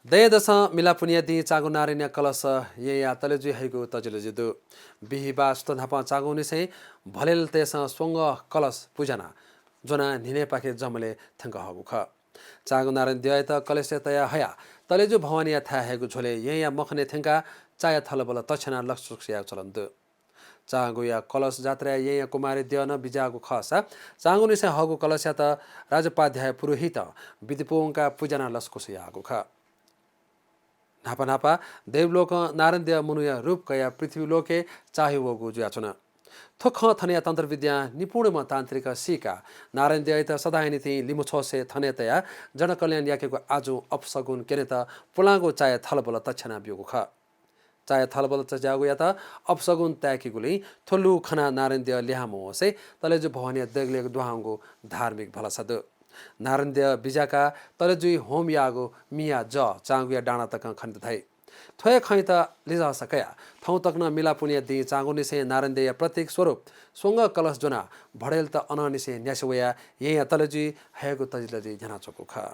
दय दश मिलापुनिया दी चागु नारिन्या कलश ये या तलेजु हैगु तजिलो जिदु बिहिबा स्तन्धापा चागु निसे भलेल तेस स्वंग कलश पूजना जोना निने पाखे जमले थंग हगु ख चागु नारायण द्याय त कलश तया हया तलेजु भवानिया था हैगु झोले ये या मखने थंगा चाया थलबल तछना लक्षुक्सिया चलन्दु चागु या कलश जात्रा ये या कुमारी द्यन बिजागु खसा चागु निसे हगु कलश त राजपाध्याय पुरोहित विदिपोंका पूजना लस्कुसियागु ख नापा नापा देवलोक नारायण मुनुया रूप कया पृथ्वीलोके चाहे वगु जुयाचुन थोख थनिया तन्त्र विद्या निपुणमा तान्त्रिक सिका नारायण द्यायत सदाय नीति लिमु छोसे थनेतया जनकल्याण याकेको आजु अपसगुन केने त पुलागो चाय थलबल तछना बियोगु ख चाय थलबल चजागु या त अपसगुन त्याकेगुले थोल्लु खना नारायण द्या ल्यामो होसे तले जो भवानिया देगले दुहांगु धार्मिक भलसद नारन्द्य बिजाका तलेजुई होम यागो मिया ज चांगुया डाँडा तक खनित थाई थोय खै त लिजा सकया थौ तक न मिला पुनिया दि चांगु निसे नारन्द्य प्रतीक स्वरूप स्वंग कलश जोना भडेल त अननिसे न्यासवया ये तलेजुई हेगु तजिलजी जना चोकु ख